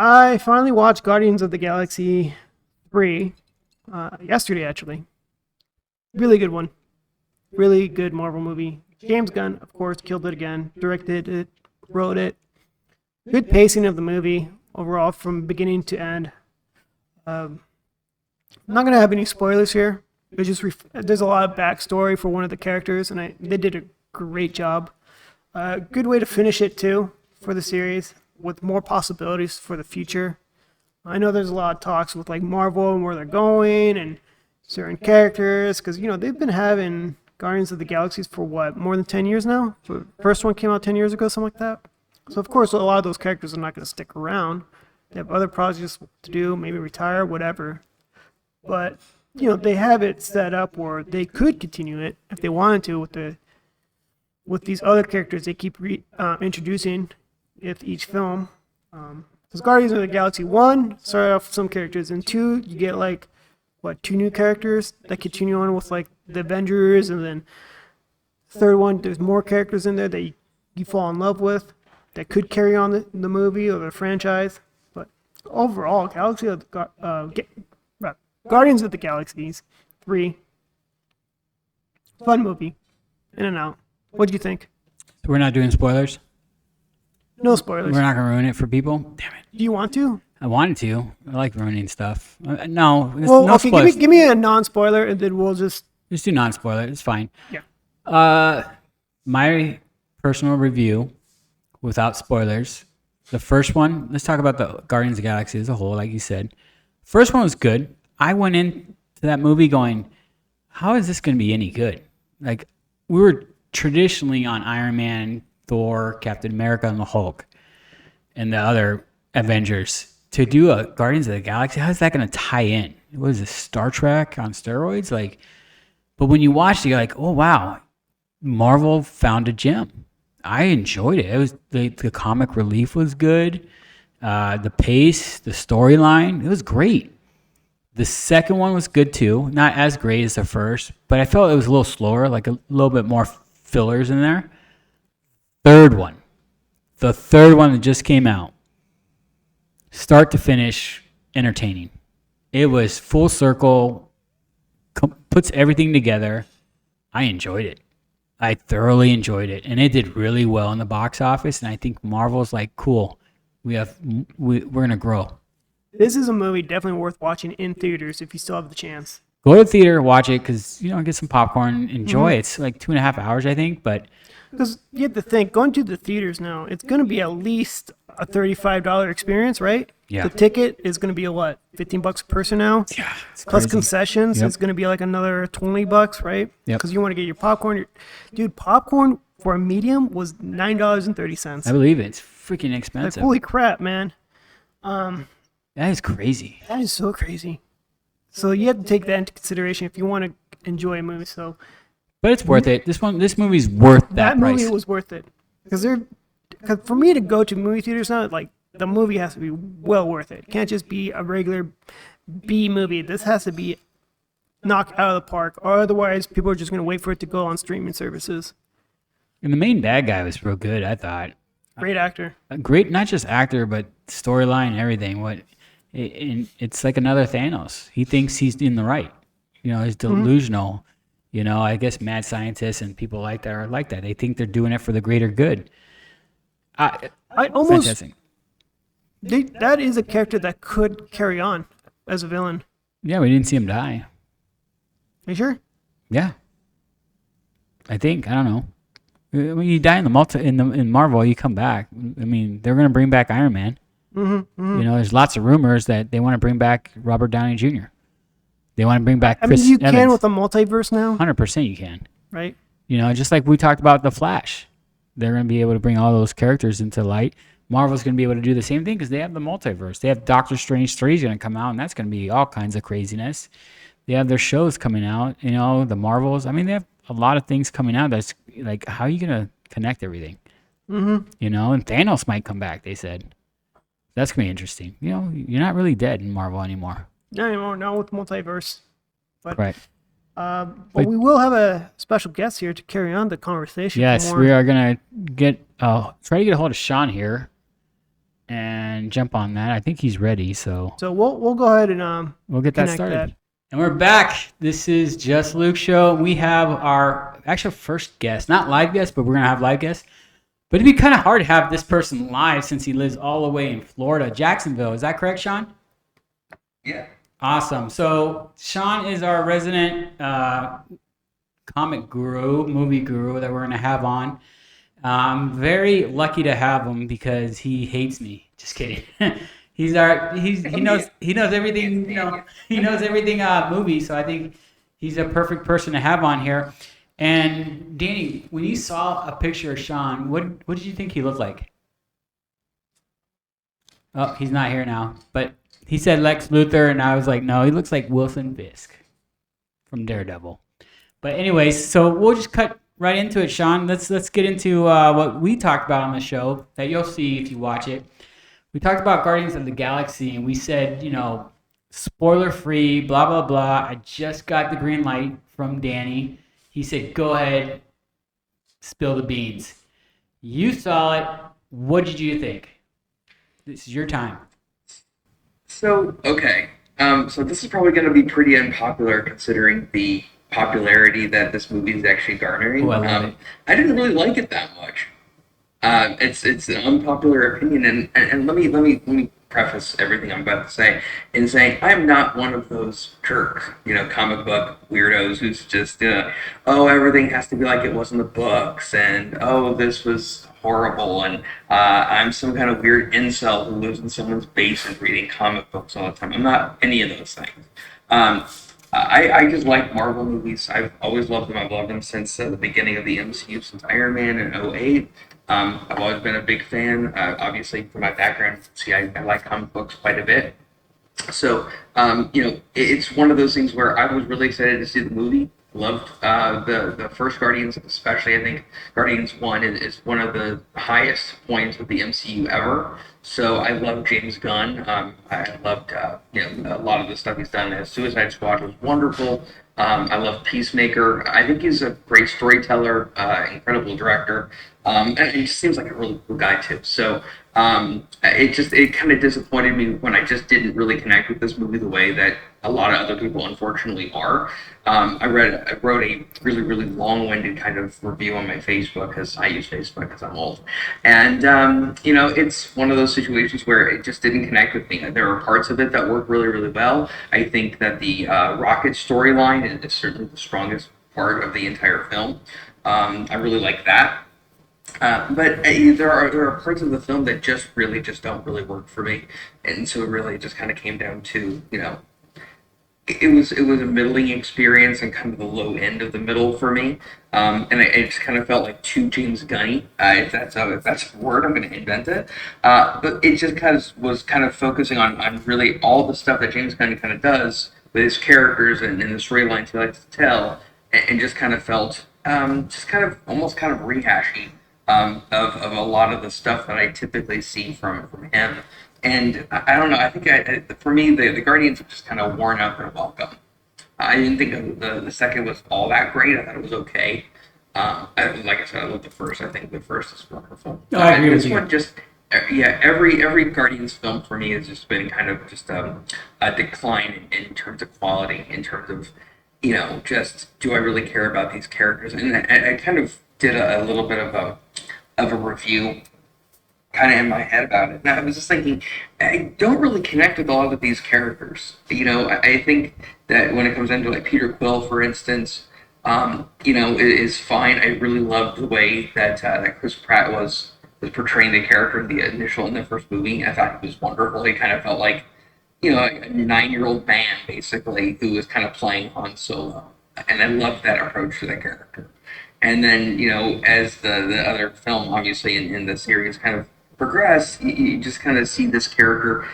I finally watched Guardians of the Galaxy 3 yesterday, actually. Really good one. Really good Marvel movie. James Gunn, of course, killed it again. Directed it, wrote it. Good pacing of the movie overall from beginning to end. I'm not going to have any spoilers here. It's just there's a lot of backstory for one of the characters, and they did a great job. Good way to finish it, too, for the series, with more possibilities for the future. I know there's a lot of talks with like Marvel and where they're going and certain characters, because they've been having Guardians of the Galaxies for what, more than 10 years now? So the first one came out 10 years ago, something like that. So of course a lot of those characters are not going to stick around. They have other projects to do, maybe retire, whatever. But they have it set up where they could continue it if they wanted to with these other characters they keep introducing with each film. Because Guardians of the Galaxy 1 started off with some characters, and 2 you get like two new characters that continue on with like the Avengers, and then third one there's more characters in there that you fall in love with that could carry on the movie or the franchise. But overall, Guardians of the Galaxies 3, fun movie, in and out. What do you think? So we're not doing spoilers? No spoilers. We're not going to ruin it for people? Damn it. Do you want to? I wanted to. I like ruining stuff. No, well, no okay, spoilers. give me a non-spoiler, and then we'll just do non-spoiler. It's fine. Yeah. My personal review, without spoilers, the first one, let's talk about the Guardians of the Galaxy as a whole, like you said. First one was good. I went into that movie going, how is this going to be any good? Like, we were traditionally on Iron Man, Thor, Captain America, and the Hulk, and the other Avengers. To do a Guardians of the Galaxy, how is that going to tie in? What is this, Star Trek on steroids? But when you watch it, you're like, oh wow, Marvel found a gem. I enjoyed it. It was the comic relief was good, the pace, the storyline, it was great. The second one was good too, not as great as the first, but I felt it was a little slower, like a little bit more fillers in there. The third one that just came out, start to finish, entertaining. It was full circle, puts everything together. I enjoyed it. I thoroughly enjoyed it, and it did really well in the box office. And I think Marvel's like, cool, we're gonna grow. This is a movie definitely worth watching in theaters if you still have the chance. Go to the theater, watch it, because get some popcorn, enjoy it. It's like 2.5 hours, I think, but. Because you have to think, going to the theaters now, it's going to be at least a $35 experience, right? Yeah. The ticket is going to be $15 a person now? Yeah. Plus concessions, Yep. It's going to be like another $20, right? Yep. Because you want to get your popcorn. Dude, popcorn for a medium was $9.30. I believe it. It's freaking expensive. Like, holy crap, man. That is crazy. That is so crazy. So you have to take that into consideration if you want to enjoy a movie. But it's worth it. This movie's worth that price. Movie was worth it. Because for me to go to movie theaters now, like, the movie has to be well worth it. It can't just be a regular B movie. This has to be knocked out of the park, or otherwise people are just going to wait for it to go on streaming services. And the main bad guy was real good, I thought. Great actor. A great, not just actor, but storyline and everything. It's like another Thanos. He thinks he's in the right. He's delusional. I guess mad scientists and people like that are like that. They think they're doing it for the greater good. I almost. Fantastic. That is a character that could carry on as a villain. Yeah, we didn't see him die. Are you sure? Yeah. I think. I don't know. When you die in Marvel, you come back. I mean, they're going to bring back Iron Man. There's lots of rumors that they want to bring back Robert Downey Jr. They want to bring back Chris you Evans. can with the multiverse now. 100% you can. Right. Just like we talked about The Flash. They're going to be able to bring all those characters into light. Marvel's going to be able to do the same thing because they have the multiverse. They have Doctor Strange 3 is going to come out, and that's going to be all kinds of craziness. They have their shows coming out, the Marvels. I mean, they have a lot of things coming out that's like, how are you going to connect everything? And Thanos might come back, they said. That's going to be interesting. You're not really dead in Marvel anymore. Not anymore, not with multiverse. But, right. But we will have a special guest here to carry on the conversation. Yes, we are going to try to get a hold of Sean here and jump on that. I think he's ready, so So we'll go ahead and we'll get that connect started. that. And we're back. This is Just Luke Show. We have our actual first guest, not live guest, but we're gonna have live guests. But it'd be kind of hard to have this person live since he lives all the way in Florida, Jacksonville. Is that correct, Sean? Yeah. Awesome. So Sean is our resident comic guru, movie guru that we're gonna have on. I'm very lucky to have him because he hates me. Just kidding. He knows everything. He knows everything movie. So I think he's a perfect person to have on here. And Danny, when you saw a picture of Sean, what did you think he looked like? Oh, he's not here now. But he said Lex Luthor, and I was like, no, he looks like Wilson Fisk from Daredevil. But anyways, so we'll just cut right into it, Sean. Let's get into what we talked about on the show that you'll see if you watch it. We talked about Guardians of the Galaxy, and we said, spoiler free, blah blah blah. I just got the green light from Danny. He said, "Go ahead, spill the beans." You saw it. What did you think? This is your time. So, okay. So this is probably going to be pretty unpopular considering the popularity that this movie is actually garnering. Oh, I love it. I didn't really like it that much. It's an unpopular opinion, and let me preface everything I'm about to say in saying I am not one of those jerk, comic book weirdos who's just oh, everything has to be like it was in the books, and oh, this was horrible, and I'm some kind of weird incel who lives in someone's basement reading comic books all the time. I'm not any of those things. I just like Marvel movies. I've always loved them. I've loved them since the beginning of the MCU, since Iron Man in '08. I've always been a big fan. Obviously, from my background, see, I like comic books quite a bit. So, it's one of those things where I was really excited to see the movie. Loved the first Guardians, especially. I think Guardians 1 is one of the highest points of the MCU ever. So I love James Gunn. I loved a lot of the stuff he's done. Suicide Squad was wonderful. I love Peacemaker. I think he's a great storyteller, incredible director, and he just seems like a really cool guy too. So it kind of disappointed me when I just didn't really connect with this movie the way that a lot of other people unfortunately are. I wrote a really, really long-winded kind of review on my Facebook because I use Facebook because I'm old, and it's one of those situations where it just didn't connect with me. There are parts of it that work really, really well. I think that the Rocket storyline is certainly the strongest part of the entire film. I really like that. But there are parts of the film that just don't really work for me, and so it really just kind of came down to it was a middling experience and kind of the low end of the middle for me, and it just kind of felt like too James Gunny. If that's a word, I'm going to invent it. But it just was kind of focusing on really all the stuff that James Gunn kind of does with his characters and the storylines he likes to tell, and just kind of felt just kind of almost kind of rehashy of a lot of the stuff that I typically see from him. And I don't know. I think for me, the Guardians have just kind of worn out their welcome. I didn't think the second was all that great. I thought it was okay. Like I said, I love the first. I think the first is wonderful. No, I agree with this you. one just, every Guardians film for me has just been kind of just a decline in terms of quality, in terms of, just do I really care about these characters? And I kind of did a little bit of a review kind of in my head about it. And I was just thinking, I don't really connect with a lot of these characters. I think that when it comes down to like Peter Quill, for instance, it is fine. I really loved the way that Chris Pratt was portraying the character in the first movie. I thought he was wonderful. He kind of felt like, a 9-year-old man basically who was kind of playing Han Solo. And I loved that approach to that character. And then, as the other film, obviously, in the series kind of progress, you just kind of see this character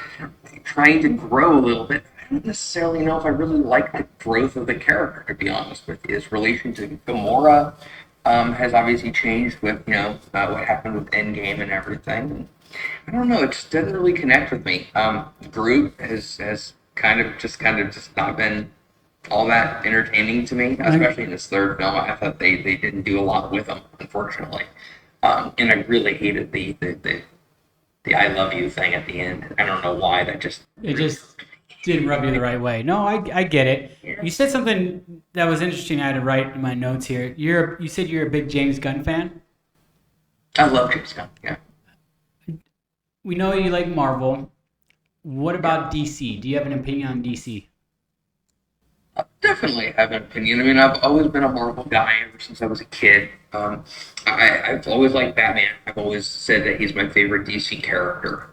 trying to grow a little bit. I don't necessarily know if I really like the growth of the character, to be honest with you. His relation to Gamora has obviously changed with, what happened with Endgame and everything. I don't know, it just doesn't really connect with me. Groot has kind of just not been all that entertaining to me, especially in this third film. I thought they didn't do a lot with him, unfortunately. And I really hated the "I love you" thing at the end. I don't know why that just. It just didn't rub you the right way. No, I get it. Yeah. You said something that was interesting. I had to write in my notes here. You said you're a big James Gunn fan. I love James Gunn. Yeah. We know you like Marvel. What Yeah. about DC? Do you have an opinion on DC? I definitely have an opinion. I mean, I've always been a Marvel guy ever since I was a kid. I've always liked Batman. I've always said that he's my favorite DC character.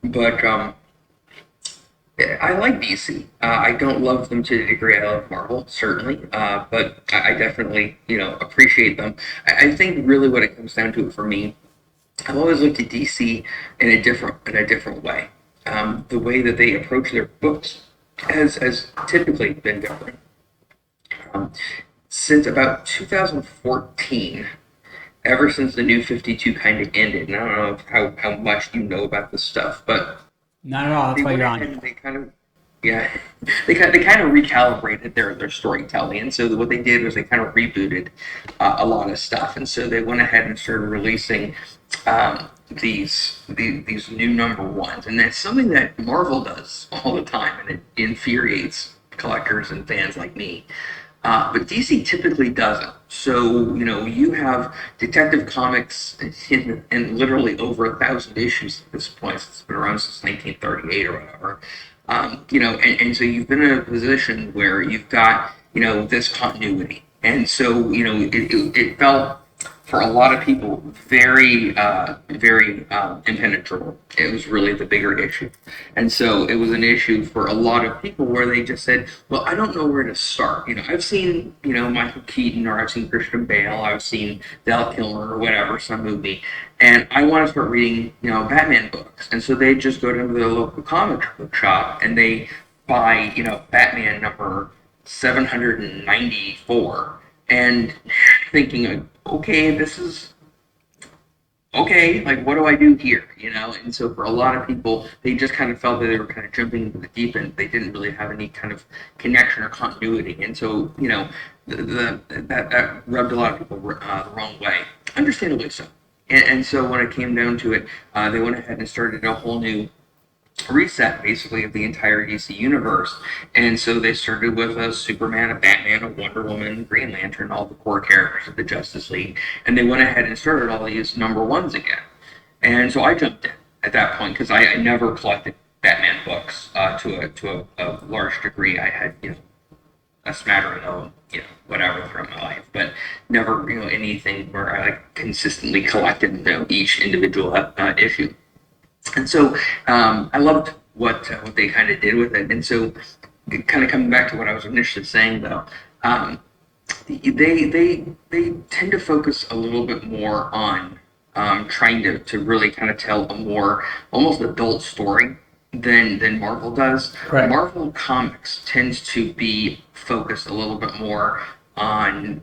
But I like DC. I don't love them to the degree I love Marvel, certainly, but I definitely, appreciate them. I think really what it comes down to for me, I've always looked at DC in a different way. The way that they approach their books has typically been different. Um, since about 2014, ever since the New 52 kind of ended, and I don't know how much you know about this stuff, but Not at all. That's they why went you're ahead on. and they kind of yeah they kind of recalibrated their storytelling, and so what they did was they kind of rebooted a lot of stuff, and so they went ahead and started releasing these new number ones, and that's something that Marvel does all the time, and it infuriates collectors and fans like me. But DC typically doesn't. So, you have Detective Comics in literally over 1,000 issues at this point. It's been around since 1938 or whatever. And so you've been in a position where you've got, this continuity. And so, it felt for a lot of people very impenetrable. It was really the bigger issue. And so it was an issue for a lot of people where they just said, well, I don't know where to start. I've seen, Michael Keaton, or I've seen Christian Bale, I've seen Val Kilmer or whatever, some movie, and I want to start reading, Batman books. And so they just go to their local comic book shop and they buy, Batman number 794, and thinking, like, okay, this is okay, like, what do I do here? And so for a lot of people, they just kind of felt that they were kind of jumping into the deep end. They didn't really have any kind of connection or continuity, and so that rubbed a lot of people the wrong way, understandably so. And so when it came down to it, they went ahead and started a whole new reset, basically, of the entire DC universe. And so they started with a Superman, a Batman, a Wonder Woman, Green Lantern, all the core characters of the Justice League, and they went ahead and started all these number ones again. And so I jumped in at that point because I never collected Batman books to a large degree. I had a smattering of whatever throughout my life, but never anything where I consistently collected each individual issue. And so I loved what they kind of did with it. And so, kind of coming back to what I was initially saying, though, they tend to focus a little bit more on trying to really kind of tell a more almost adult story than Marvel does. Right. Marvel Comics tends to be focused a little bit more on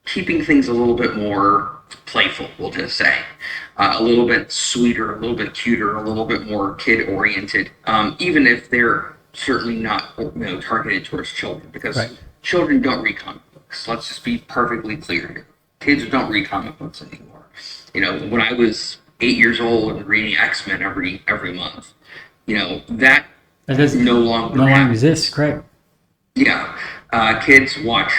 keeping things a little bit more playful, we'll just say. A little bit sweeter, a little bit cuter, a little bit more kid-oriented, even if they're certainly not targeted towards children, because Right. children don't read comic books. Let's just be perfectly clear here. Kids don't read comic books anymore. When I was 8 years old and reading X-Men every month, that That does no longer no longer happens. exists. Correct. Yeah. Kids watch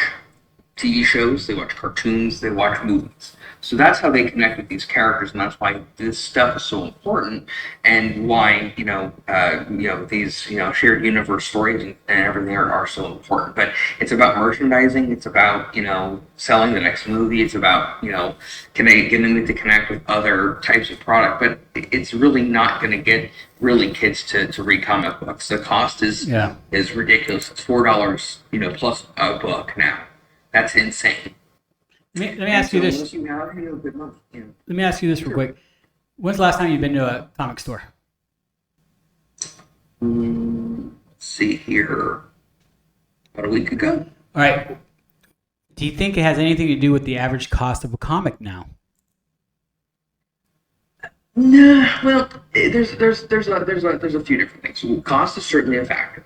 TV shows, they watch cartoons, they watch movies. So that's how they connect with these characters, and that's why this stuff is so important, and why these shared universe stories and everything are so important. But it's about merchandising. It's about selling the next movie. It's about getting them to connect with other types of product. But it's really not going to get really kids to read comic books. The cost is ridiculous. It's $4 plus a book now. That's insane. Let me ask you this. Unless you have good money. Let me ask you this real quick. When's the last time you've been to a comic store? Let's see here. About a week ago. All right. Do you think it has anything to do with the average cost of a comic now? No, well, there's a few different things. Cost is certainly a factor.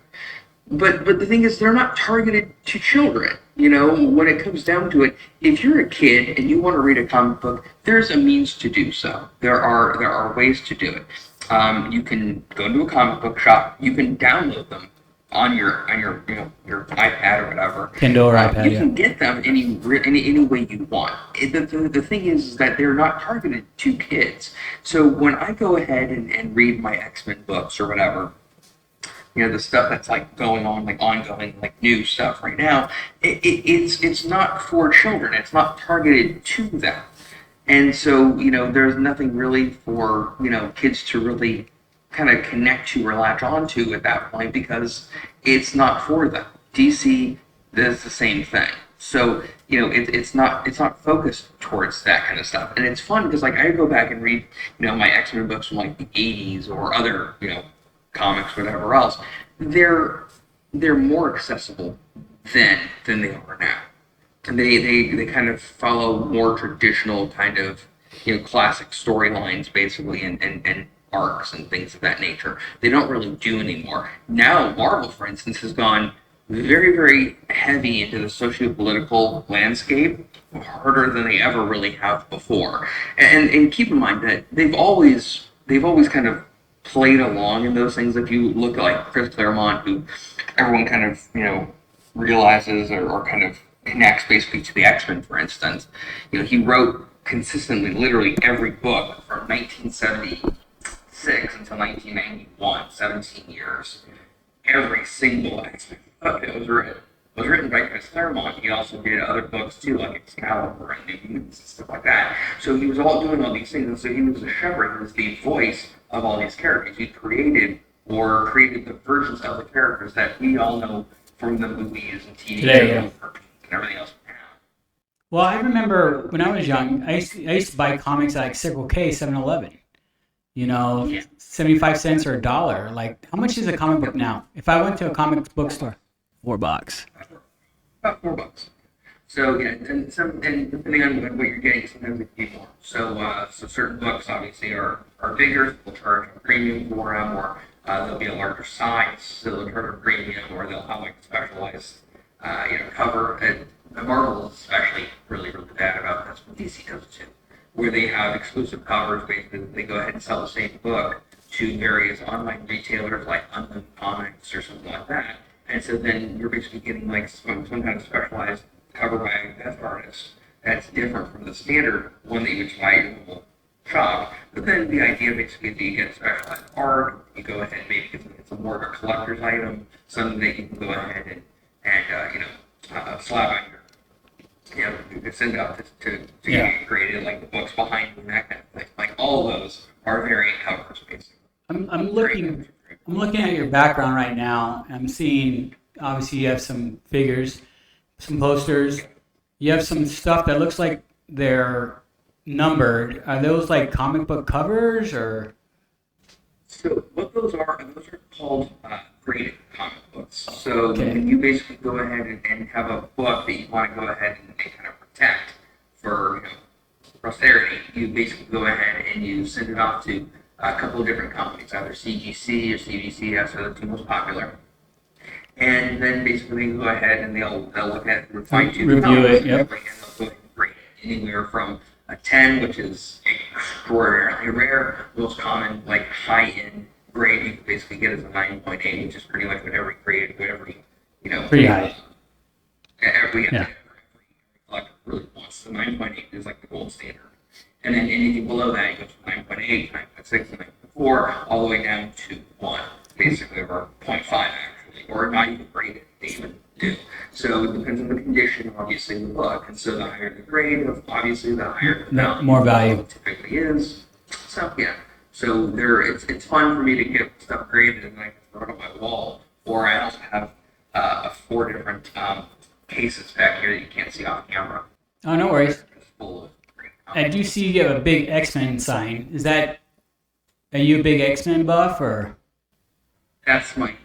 but the thing is, they're not targeted to children. You know, when it comes down to it, if you're a kid and you want to read a comic book, there's a means to do so. There are ways to do it. You can go to a comic book shop. You can download them on your your iPad or whatever. Kindle or iPad, You yeah. can get them any way you want. The thing is that they're not targeted to kids. So when I go ahead and read my X-Men books or whatever, the stuff that's like going on, like ongoing, like new stuff right now, it's not for children. It's not targeted to them. And so, there's nothing really for, kids to really kind of connect to or latch onto at that point because it's not for them. DC does the same thing. So, it's not focused towards that kind of stuff. And it's fun because like I go back and read, my X-Men books from like the 80s or other, comics, whatever else. They're more accessible than they are now. And they kind of follow more traditional kind of classic storylines basically and arcs and things of that nature. They don't really do anymore. Now Marvel, for instance, has gone very, very heavy into the socio-political landscape, harder than they ever really have before. And keep in mind that they've always kind of played along in those things. If you look at like Chris Claremont, who everyone kind of realizes or kind of connects basically to the X-Men, for instance. He wrote consistently, literally every book from 1976 until 1991, 17 years. Every single X-Men book that was written by Chris Claremont. He also did other books too, like Excalibur and New Mutants and stuff like that. So he was doing all these things, and so he was a shepherd. He was the voice of all these characters. He created the versions of the characters that we all know from the movies and TV Today, shows yeah. and everything else now. Well, I remember when I was young, I used to buy comics at like Circle K, 7-Eleven. Yeah. 75 cents or $1. Like, how much is a comic book now? If I went to a comic book store, $4. About $4. So yeah, and depending on what you're getting, sometimes it can be more. So certain books obviously are bigger. They'll charge a premium for them, or they'll be a larger size, so they'll charge a premium, or they'll have like a specialized cover. And Marvel is especially really really bad about this, but DC does too, where they have exclusive covers. Basically, they go ahead and sell the same book to various online retailers like Unlimited Comics or something like that. And so then you're basically getting like some kind of specialized cover by a death artist that's different from the standard one that you would buy at your local shop. But then the idea basically is that you get specialized art, you go ahead and maybe it's a more of a collector's item, something that you can go ahead and slap on you can send out to Yeah. get created, like the books behind you and that kind of thing. Like all of those are variant covers basically. I'm looking at your background right now. I'm seeing, obviously, you have some figures, some posters. You have some stuff that looks like they're numbered. Are those like comic book covers or? So what those are called graded comic books. So Okay. when you basically go ahead and have a book that you want to go ahead and kind of protect for posterity, you basically go ahead and you send it off to a couple of different companies, either CGC or CBCS are the two most popular. And then basically go ahead and they'll look at it and fine tune Review it, yep. and they'll go ahead and grade it anywhere from a 10, which is extraordinarily rare, most common, like high-end grade you can basically get as a 9.8, which is pretty much what every grade, Pretty high. every Yeah. collector really wants. The 9.8 is like the gold standard. And then anything below that, you go to 9.8, 9.6, and 9.4, all the way down to 1, basically, or 0.5 actually, or not even graded, they even do. So it depends on the condition, obviously, of the book. And so the higher the grade, obviously, the higher the value. More value. It typically is. So, yeah. So it's fun for me to get stuff graded and I can throw it on my wall. Or I also have 4 different cases back here that you can't see off camera. Oh, no worries. It's full of graded I comics. do see you have a big X-Men sign. Are you a big X-Men buff or? That's my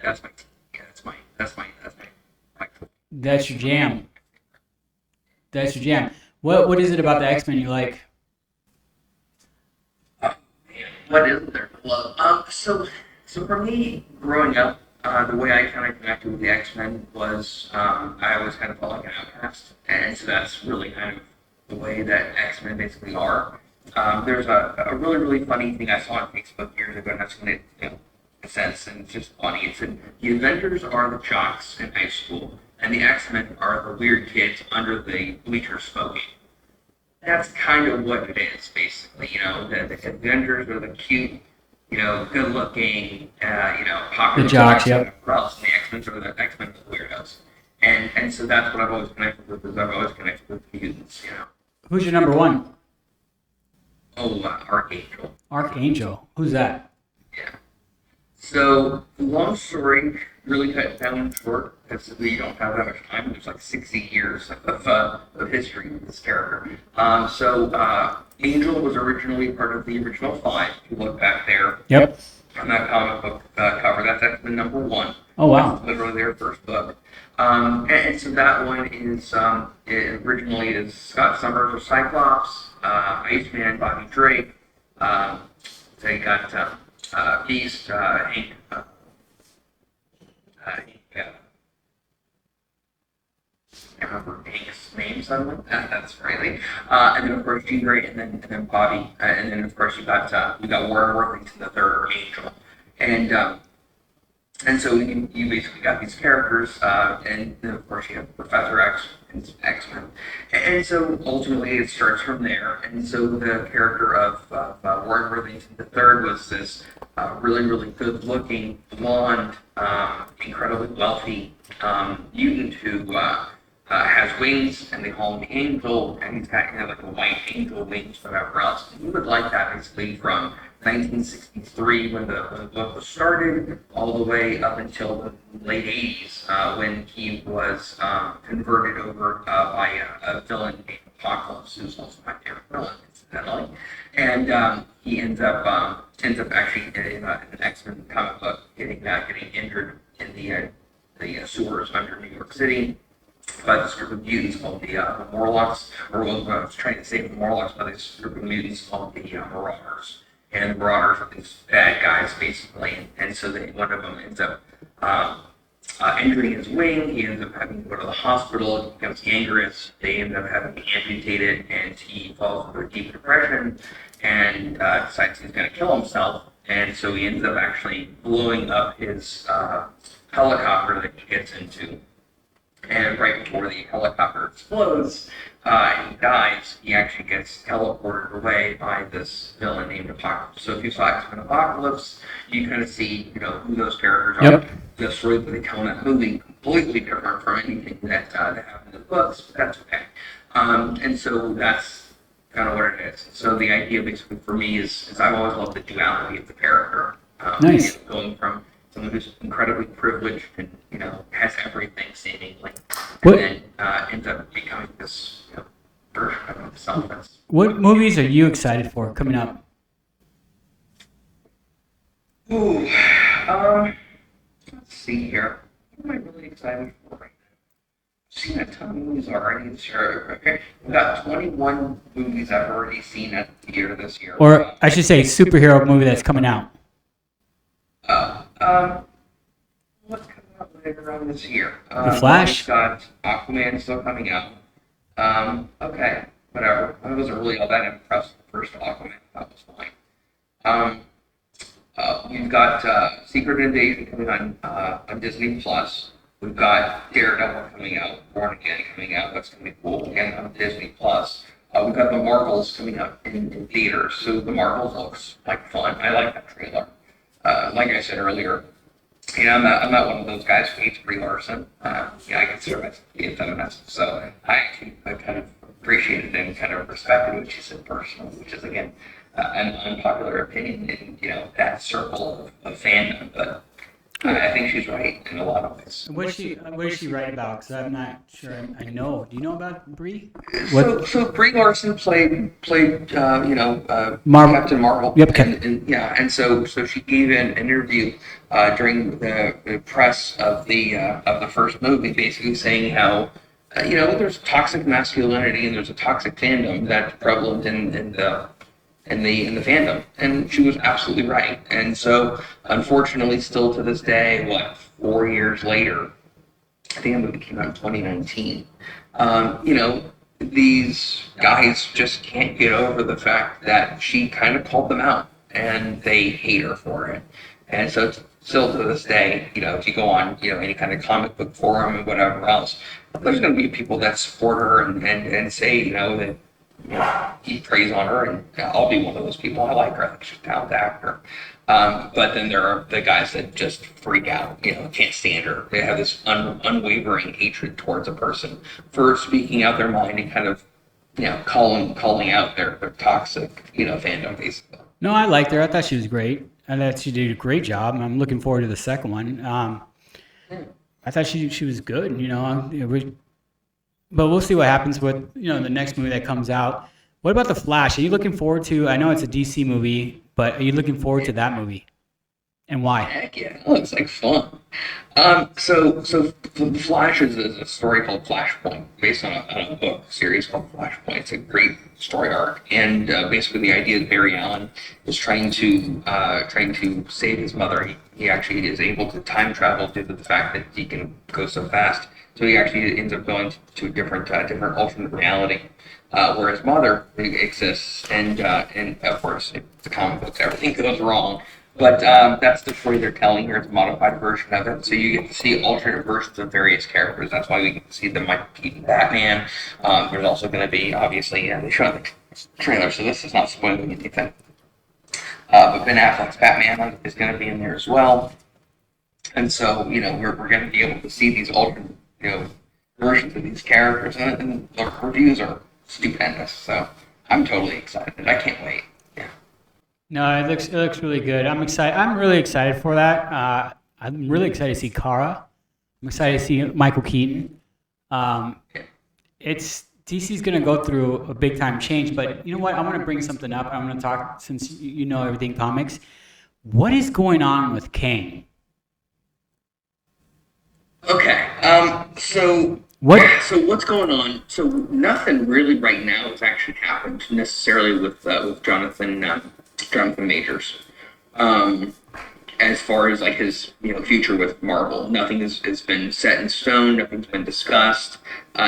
That's your jam. That's your jam. What is it about the X-Men you like? Man, what is there to love? So for me, growing up, the way I kind of connected with the X-Men was I always kind of felt like an outcast, and so that's really kind of the way that X-Men basically are. There's a really, really funny thing I saw on Facebook years ago, and I've seen it, since, and it's just funny. It said, the Avengers are the jocks in high school, and the X-Men are the weird kids under the bleachers smoking. That's kind of what it is, basically. The Avengers are the cute, good-looking, popular The jocks, and yep. whatever else, and the X-Men are the weirdos. And so that's what I've always connected with. Is I've always connected with mutants. Who's your number one? Oh, Archangel. Archangel. Who's that? Yeah. So, long story, really cut it down short, because we don't have that much time. There's like 60 years of history with this character. Angel was originally part of the original five. If you look back there Yep. on that comic book cover, that's X-Men number one. Oh, wow. That's literally their first book. And so that one is, it originally is Scott Summers or Cyclops, Iceman, Bobby Drake. They got Beast, Hank, I can't remember Hank's name suddenly. That's Riley. And then of course Jean Grey, and then Bobby, and then of course we got Warren Worthington the third, or Angel, and so you basically got these characters, and then of course you have Professor X and X-Men, and so ultimately it starts from there. And so the character of Warren Worthington the third was this really, really good-looking, blonde, incredibly wealthy mutant who has wings, and they call him the Angel, and he's got like a white angel wings, whatever else. And he would like that basically from 1963 when the book was started, all the way up until the late 80s when he was converted over by a villain named Apocalypse, who's also my favorite villain, incidentally. And he ends up actually in an X-Men comic book getting injured in the sewers under New York City by this group of mutants called the Morlocks, or I was trying to say the Morlocks, by this group of mutants called the Marauders. And the Marauders are these bad guys, basically, and so one of them ends up injuring his wing. He ends up having to go to the hospital. It becomes gangrenous. They end up having to amputate it, and he falls into a deep depression and decides he's going to kill himself. And so he ends up actually blowing up his helicopter that he gets into. And right before the helicopter explodes, he dies. He actually gets teleported away by this villain named Apocalypse. So if you saw X-Men Apocalypse, you kind of see, who those characters are. Yep. The story that they tell in that movie completely different from anything that happened in the books, but that's okay. And so that's kind of what it is. So the idea basically for me is I've always loved the duality of the character. Nice. Going from someone who's incredibly privileged and has everything seemingly, What- and then ends up becoming this version of himself. What movies are you excited for coming up? Ooh, let's see here. What am I really excited for right now? I've seen a ton of movies already this year. Okay, we've got 21 movies I've already seen at the theater this year. Or I should say, superhero movie that's coming out. What's coming out later on this year? The Flash? We've got Aquaman still coming out. Okay, whatever. I wasn't really all that impressed with the first Aquaman. I thought it was fine. We've got Secret Invasion coming on Disney Plus. We've got Daredevil coming out, Born Again coming out. That's going to be cool. Again on Disney Plus. We've got The Marvels coming out in theaters. So The Marvels looks like fun. I like that trailer. Like I said earlier, I'm not one of those guys who hates Brie Larson. I consider myself to be a feminist, so I kind of appreciated and kind of respected what she said personally, which is again an unpopular opinion in that circle of fandom. But I think she's right in a lot of ways. What is she right about? Because I'm not sure I know. Do you know about Brie? So Brie Larson played Marvel. Captain Marvel. Yep. And so she gave an interview during the press of the first movie, basically saying how there's toxic masculinity and there's a toxic fandom that's prevalent in in the fandom, and she was absolutely right. And so, unfortunately, still to this day, 4 years later, I think the movie came out in 2019. These guys just can't get over the fact that she kind of called them out, and they hate her for it. And so, still to this day, if you go on, any kind of comic book forum and whatever else, there's going to be people that support her and say, that he praise on her, and I'll be one of those people. I like her. I think she's a talented actor. But then there are the guys that just freak out, can't stand her. They have this unwavering hatred towards a person for speaking out their mind and kind of, calling out their toxic, fandom, basically. No, I liked her. I thought she was great. I thought she did a great job. I'm looking forward to the second one. I thought she was good. But we'll see what happens with the next movie that comes out. What about The Flash? Are you looking forward to? I know it's a DC movie, but are you looking forward to that movie? And why? Heck yeah, it looks like fun. So The Flash is a story called Flashpoint, based on a book series called Flashpoint. It's a great story arc, and basically the idea that Barry Allen is trying to save his mother. He actually is able to time travel due to the fact that he can go so fast. So he actually ends up going to a different alternate reality where his mother exists, and of course it's a comic book, everything goes wrong. But that's the story they're telling here. It's a modified version of it. So you get to see alternate versions of various characters. That's why we get to see the Michael Keaton Batman. There's also going to be, obviously, they showed the trailer, so this is not spoiling anything. But Ben Affleck's Batman is going to be in there as well. And so, we're going to be able to see these alternate, versions of these characters. And the reviews are stupendous. So I'm totally excited. I can't wait. No, it looks really good. I'm excited. I'm really excited for that. I'm really excited to see Kara. I'm excited to see Michael Keaton. It's DC's going to go through a big time change, but you know what? I'm going to bring something up. I'm going to talk, since you know everything comics. What is going on with Kang? Okay. So what's going on? So nothing really right now has actually happened necessarily with Jonathan Majors. As far as like his future with Marvel, nothing has been set in stone. Nothing's been discussed.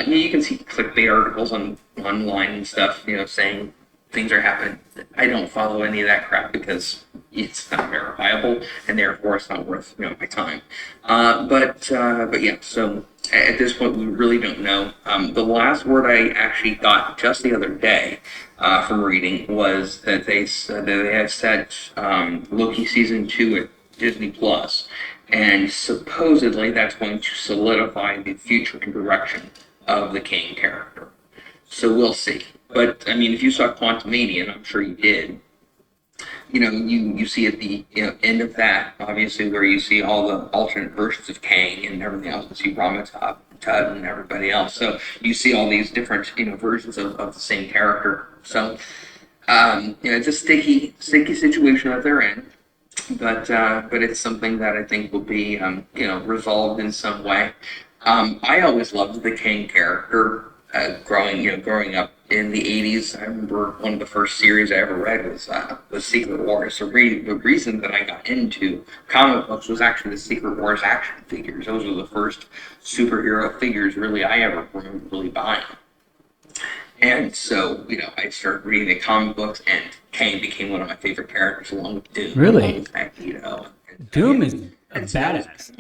You can see clickbait articles online and stuff, saying things are happening. I don't follow any of that crap because it's not verifiable, and therefore it's not worth my time. But yeah. So at this point, we really don't know. The last word I actually got just the other day from reading was that they have set Loki season 2 at Disney Plus, and supposedly that's going to solidify the future direction of the Kang character. So we'll see. But I mean, if you saw Quantumania, and I'm sure you did, you see at the end of that, obviously, where you see all the alternate versions of Kang and everything else. You see Rama-Tut and everybody else. So you see all these different versions of the same character. So it's a sticky situation that they're in. But it's something that I think will be resolved in some way. I always loved the Kang character. Growing up in the 80s, I remember one of the first series I ever read was Secret Wars. So the reason that I got into comic books was actually the Secret Wars action figures. Those were the first superhero figures really I ever remember really buying. And so, I started reading the comic books, and Kang became one of my favorite characters along with Doom. Really? Magneto. Doom is a badass.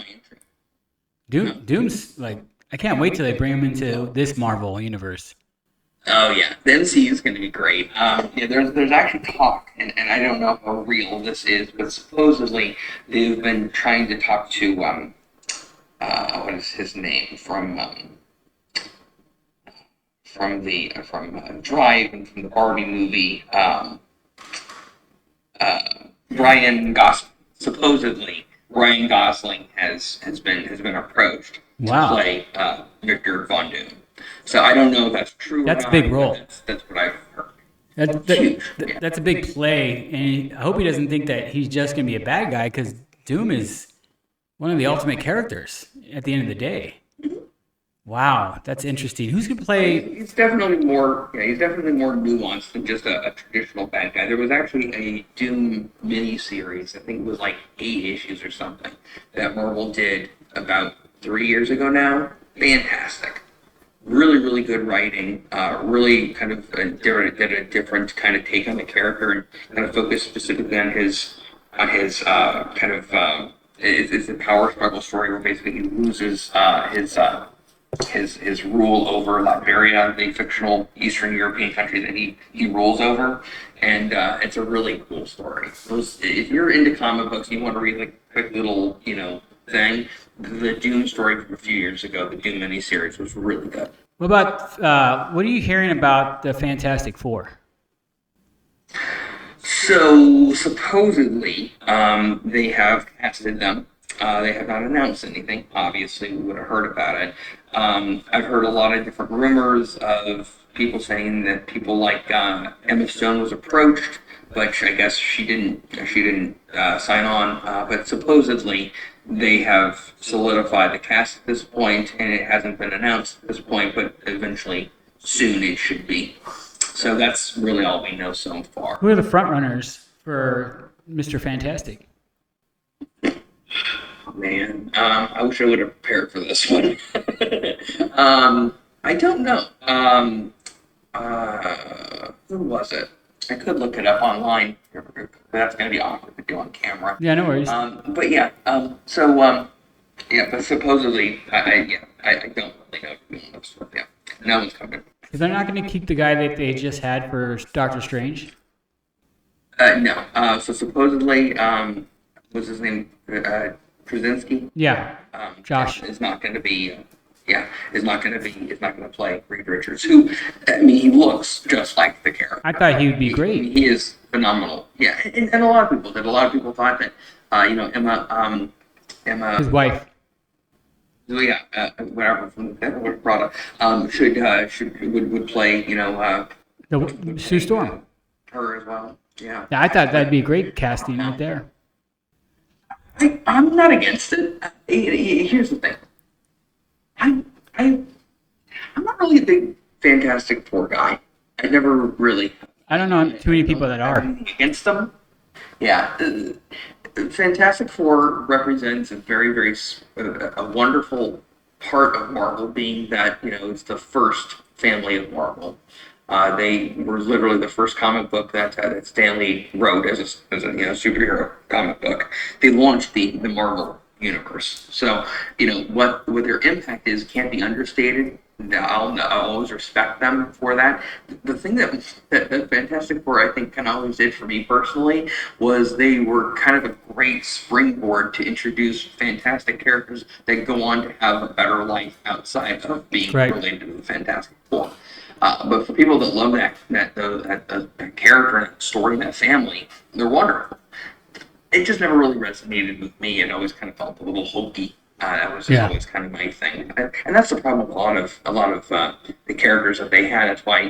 Doom's like, I can't wait till they bring him into this Marvel universe. Oh yeah, the MCU is going to be great. There's actually talk, and I don't know how real this is, but supposedly they've been trying to talk to what is his name from Drive and from the Barbie movie, Ryan Gosling. Supposedly, Ryan Gosling has been approached to play Victor Von Doom. So I don't know if that's true. That's a big role. That's what I've heard. That's a big play, and I hope he doesn't think that he's just going to be a bad guy, because Doom is one of the ultimate characters at the end of the day. Wow, that's interesting. Who's gonna play? He's definitely more, yeah, he's definitely more nuanced than just a traditional bad guy. There was actually a Doom mini-series, I think it was like 8 issues or something, that Marvel did about 3 years ago now. Fantastic. Really, really good writing. Really kind of did a different kind of take on the character and kind of focused specifically on his kind of it's a power struggle story where basically he loses his rule over Liberia, the fictional Eastern European country that he rules over, and it's a really cool story. If you're into comic books and you want to read like a quick little thing, the Doom story from a few years ago, the Doom miniseries, was really good. What about what are you hearing about the Fantastic Four? So supposedly, they have casted them. They have not announced anything. Obviously, we would have heard about it. I've heard a lot of different rumors of people saying that people like Emma Stone was approached, but I guess she didn't. She didn't sign on. But supposedly, they have solidified the cast at this point, and it hasn't been announced at this point. But eventually, soon, it should be. So that's really all we know so far. Who are the front runners for Mr. Fantastic? Man, I wish I would have prepared for this one. I don't know. Who was it? I could look it up online. That's going to be awkward to do on camera. Yeah, no worries. But yeah, but supposedly, I don't really know who knows. Yeah, no one's coming. Because they're not going to keep the guy that they just had for Doctor Strange. No. So supposedly, what's his name? Krasinski. Yeah, Josh is not going to be. Is not going to play Reed Richards, who, I mean, he looks just like the character. I thought he would be great. He is phenomenal. Yeah, and a lot of people did. A lot of people thought that, Emma, His wife. Whatever from the product, would play, Sue Storm. her as well. Yeah. Yeah, I thought that'd be a great casting right there. I'm not against it. Here's the thing. I'm not really a big Fantastic Four guy. I never really. I don't know too many people that are. Anything against them. Yeah. Fantastic Four represents a very, very a wonderful part of Marvel, being that it's the first family of Marvel. They were literally the first comic book that Stan Lee wrote as a superhero comic book. They launched the Marvel universe. So what their impact is can't be understated. I'll always respect them for that. The thing that Fantastic Four, I think, kind of always did for me personally was they were kind of a great springboard to introduce fantastic characters that go on to have a better life outside of being related to the Fantastic Four. But for people that love that character and that story and that family, they're wonderful. It just never really resonated with me. It always kind of felt a little hokey. That was just always kind of my thing, and that's the problem with a lot of the characters that they had. That's why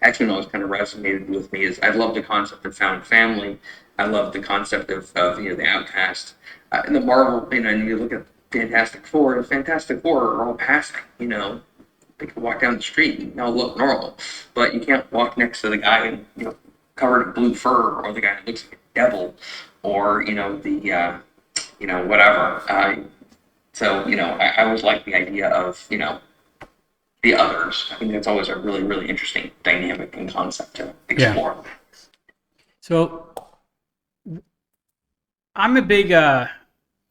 X-Men always kind of resonated with me. Is I love the concept of found family. I love the concept of the outcast. And the Marvel, and you look at Fantastic Four. The Fantastic Four are all passing. They can walk down the street and all look normal, but you can't walk next to the guy covered in blue fur, or the guy that looks like a devil, or whatever. So, I always like the idea of, the others. I think that's always a really, really interesting dynamic and concept to explore. Yeah. So, I'm a big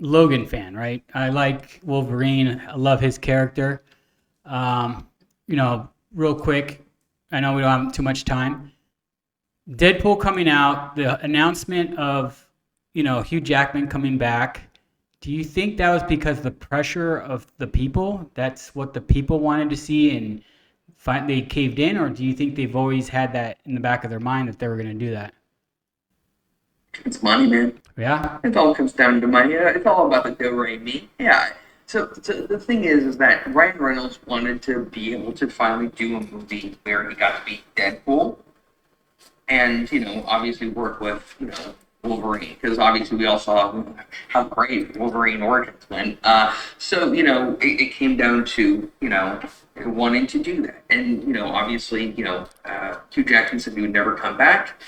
Logan fan, right? I like Wolverine. I love his character. Real quick, I know we don't have too much time. Deadpool coming out, the announcement of, Hugh Jackman coming back. Do you think that was because of the pressure of the people? That's what the people wanted to see and they caved in? Or do you think they've always had that in the back of their mind that they were going to do that? It's money, man. Yeah? It all comes down to money. It's all about the do-re-mi. Yeah. So the thing is that Ryan Reynolds wanted to be able to finally do a movie where he got to be Deadpool and, obviously work with, Wolverine, because obviously we all saw how great Wolverine Origins went. So it came down to wanting to do that, and obviously Hugh Jackman said he would never come back.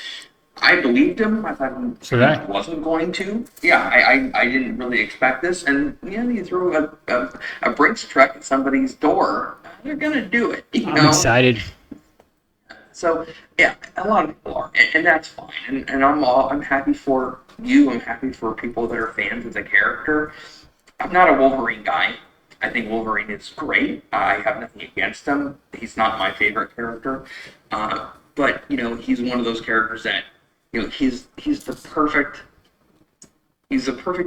I believed him. I thought So he that wasn't going to. Yeah, I didn't really expect this, and you threw a Brinks truck at somebody's door. They're gonna do it, I'm excited. So yeah, a lot of people are, and that's fine. And I'm happy for you. I'm happy for people that are fans of the character. I'm not a Wolverine guy. I think Wolverine is great. I have nothing against him. He's not my favorite character, but he's one of those characters that he's the perfect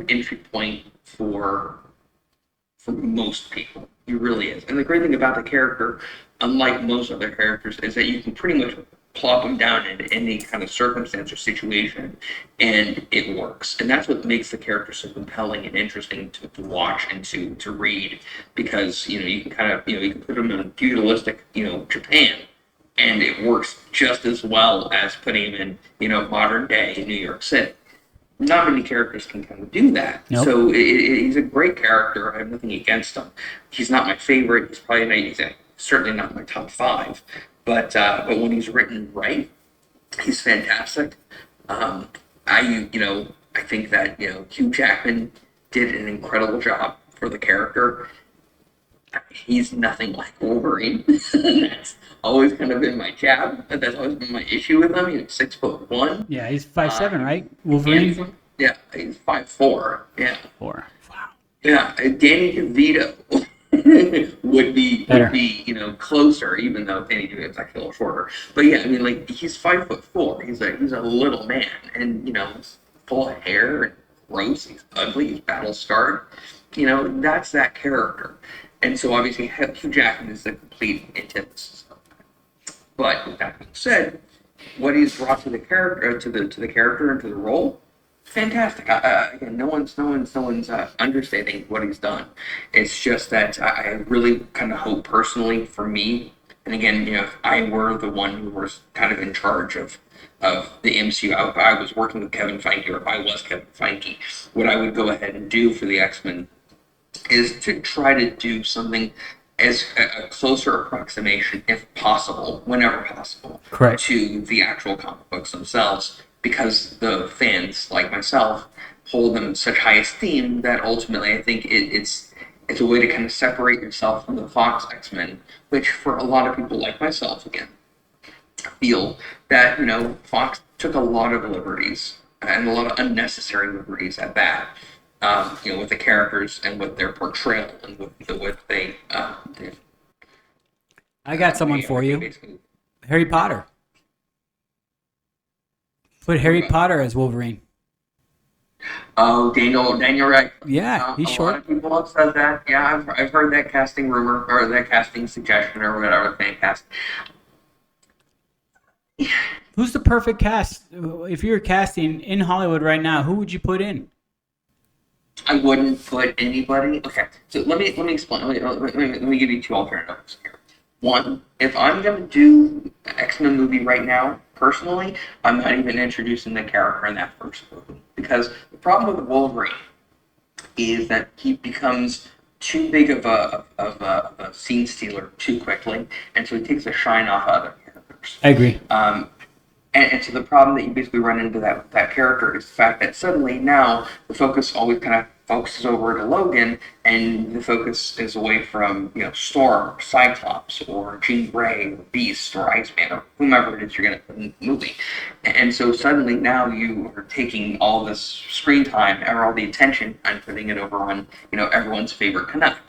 entry point for most people. He really is. And the great thing about the character, unlike most other characters, is that you can pretty much plop him down into any kind of circumstance or situation, and it works. And that's what makes the character so compelling and interesting to watch and to read, because you can kind of you can put him in feudalistic Japan, and it works just as well as putting him in modern day New York City. Not many characters can kind of do that. Nope. So he's a great character. I have nothing against him. He's not my favorite. He's probably not, certainly not my top five. But when he's written right, he's fantastic. I think that Hugh Jackman did an incredible job for the character. He's nothing like Wolverine. That's always kind of been my jab. That's always been my issue with him. He's 6'1". Yeah, he's 5'7", right? Wolverine. Yeah, he's 5'4". Yeah. 4. Wow. Yeah, Danny DeVito would be closer, even though Danny DeVito's actually a little shorter. But yeah, I mean, like, he's 5'4". He's a little man, and he's full of hair and gross. He's ugly. He's battle scarred. That's that character. And so obviously Hugh Jackman is the complete antithesis of that. But with that being said, what he's brought to the character, to the character and to the role, fantastic. Again, no one's understating what he's done. It's just that I really kind of hope personally for me, and again, if I were the one who was kind of in charge of the MCU, I was working with Kevin Feige, or if I was Kevin Feige, what I would go ahead and do for the X-Men is to try to do something as a closer approximation, if possible, whenever possible, Correct. to the actual comic books themselves, because the fans, like myself, hold them in such high esteem that ultimately I think it's a way to kind of separate yourself from the Fox X-Men, which for a lot of people like myself, again, feel that Fox took a lot of liberties, and a lot of unnecessary liberties at that. With the characters and with their portrayal and with what they did. I got someone for you. Basically. Harry Potter. Put Harry Potter as Wolverine. Oh, Daniel Radcliffe. Yeah, he's a short. lot of people have said that. Yeah, I've heard that casting rumor, or that casting suggestion, or whatever, fan cast. Who's the perfect cast? If you were casting in Hollywood right now, who would you put in? I wouldn't put anybody. Okay, so let me explain. Let me give you two alternatives here. One, if I'm going to do an X-Men movie right now, personally, I'm not even introducing the character in that first movie, because the problem with Wolverine is that he becomes too big of a scene stealer too quickly, and so he takes the shine off other characters. I agree. And so the problem that you basically run into that character is the fact that suddenly now the focus always kind of focuses over to Logan, and the focus is away from Storm, Cyclops, or Jean Grey, or Beast, or Iceman, or whomever it is you're going to put in the movie. And so suddenly now you are taking all this screen time or all the attention and putting it over on everyone's favorite Canuck.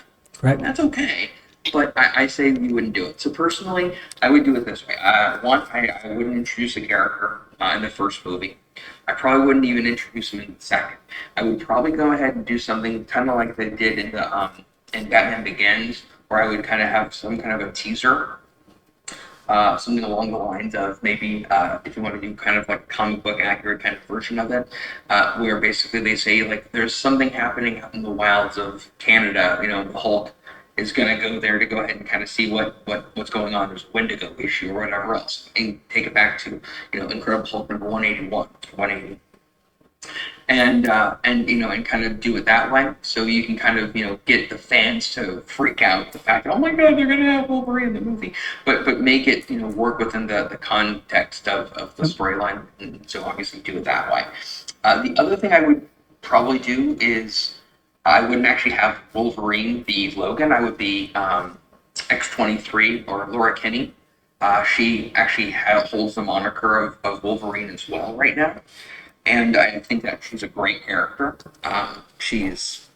Right. That's okay. But I say you wouldn't do it. So personally, I would do it this way. One, I wouldn't introduce a character in the first movie. I probably wouldn't even introduce him in the second. I would probably go ahead and do something kind of like they did in in Batman Begins, where I would kind of have some kind of a teaser, something along the lines of maybe if you want to do kind of like a comic book accurate kind of version of it, where basically they say like there's something happening out in the wilds of Canada. The Hulk is going to go there to go ahead and kind of see what's going on. There's a Wendigo issue or whatever else, and take it back to Incredible Hulk number 181, 180. and and kind of do it that way, so you can kind of get the fans to freak out the fact that, oh my god, they're gonna have Wolverine in the movie, but make it work within the context of the storyline, and so obviously do it that way. The other thing I would probably do is I wouldn't actually have Wolverine be Logan. I would be X-23 or Laura Kinney. She actually holds the moniker of Wolverine as well right now, and I think that she's a great character. She's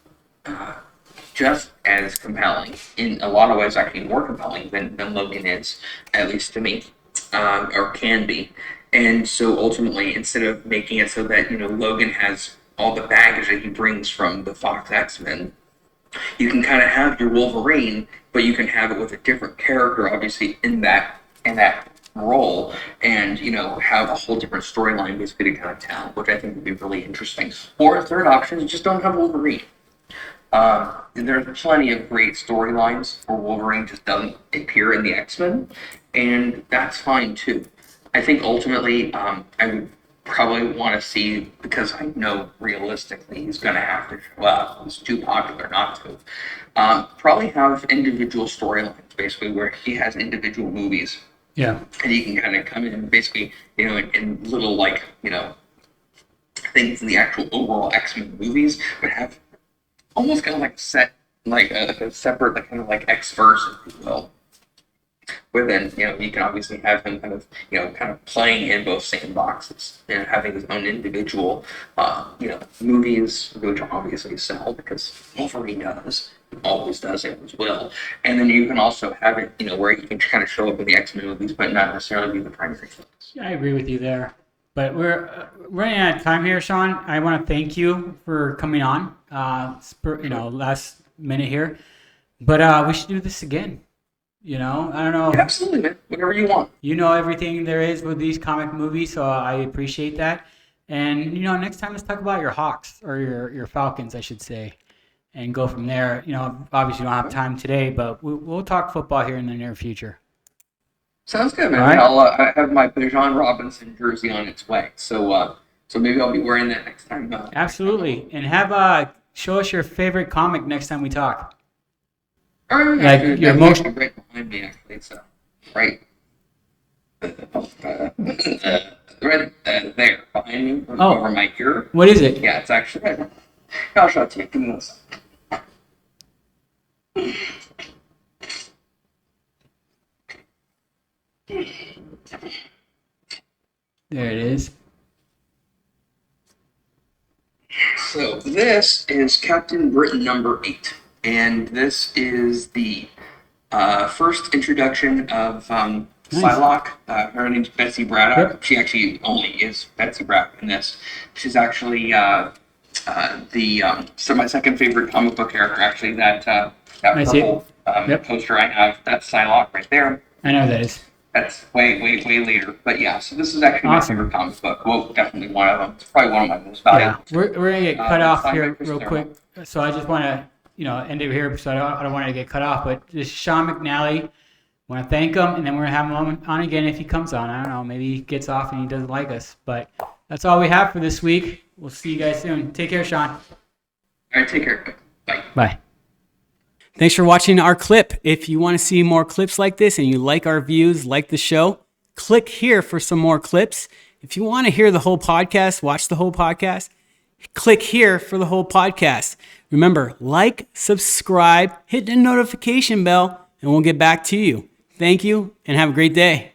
just as compelling, in a lot of ways, actually more compelling than Logan is, at least to me, or can be. And so ultimately, instead of making it so that Logan has all the baggage that he brings from the Fox X-Men, you can kind of have your Wolverine, but you can have it with a different character, obviously, in that role, and have a whole different storyline basically to kind of tell, which I think would be really interesting. Or a third option is just don't have Wolverine. There's plenty of great storylines where Wolverine just doesn't appear in the X-Men, and that's fine too. I think ultimately, I would probably want to see, because I know realistically he's going to have to show up. He's too popular not to. Probably have individual storylines, basically, where he has individual movies. Yeah. And he can kind of come in and basically, in little, things in the actual overall X-Men movies, but have almost kind of like set, like a separate, kind of like X-verse, if you will. But then, you can obviously have him kind of playing in both sandboxes and having his own individual, movies, which obviously sell because Wolverine does, always does, and always will. And then you can also have it, where he can kind of show up in the X-Men movies, but not necessarily be the primary focus. I agree with you there. But we're running out of time here, Sean. I want to thank you for coming on, last minute here. But we should do this again. I don't know. Yeah, absolutely, man. Whatever you want. You know everything there is with these comic movies, so I appreciate that. And, next time let's talk about your Hawks, or your Falcons, I should say, and go from there. Obviously we don't have time today, but we'll talk football here in the near future. Sounds good, man. All right. I have my Bijan Robinson jersey on its way, so maybe I'll be wearing that next time. Absolutely. And show us your favorite comic next time we talk. Like your most right behind me, actually. So right, right there behind me, over my ear. What is it? Yeah, it's actually right. I'll show it to you. Give me one second. There it is. So this is Captain Britain number 8. And this is the first introduction of Psylocke. Her name's Betsy Braddock. Yep. She actually only is Betsy Braddock in this. She's actually my second favorite comic book character. Actually, that purple poster I have. That's Psylocke right there. I know that is. That's way later. But yeah, so this is actually my favorite comic book. Well, definitely one of them. It's probably one of my most valuable. Yeah, we're gonna get cut off here real quick. So I just want to end it here, so I don't want to get cut off. But just Sean McNally, want to thank him, and then we're gonna have him on again if he comes on. I don't know, maybe he gets off and he doesn't like us. But that's all we have for this week. We'll see you guys soon. Take care, Sean. All right, take care. Bye. Bye. Thanks for watching our clip. If you want to see more clips like this and you like our views, like the show, click here for some more clips. If you want to hear the whole podcast, watch the whole podcast, click here for the whole podcast. Remember, like, subscribe, hit the notification bell, and we'll get back to you. Thank you, and have a great day.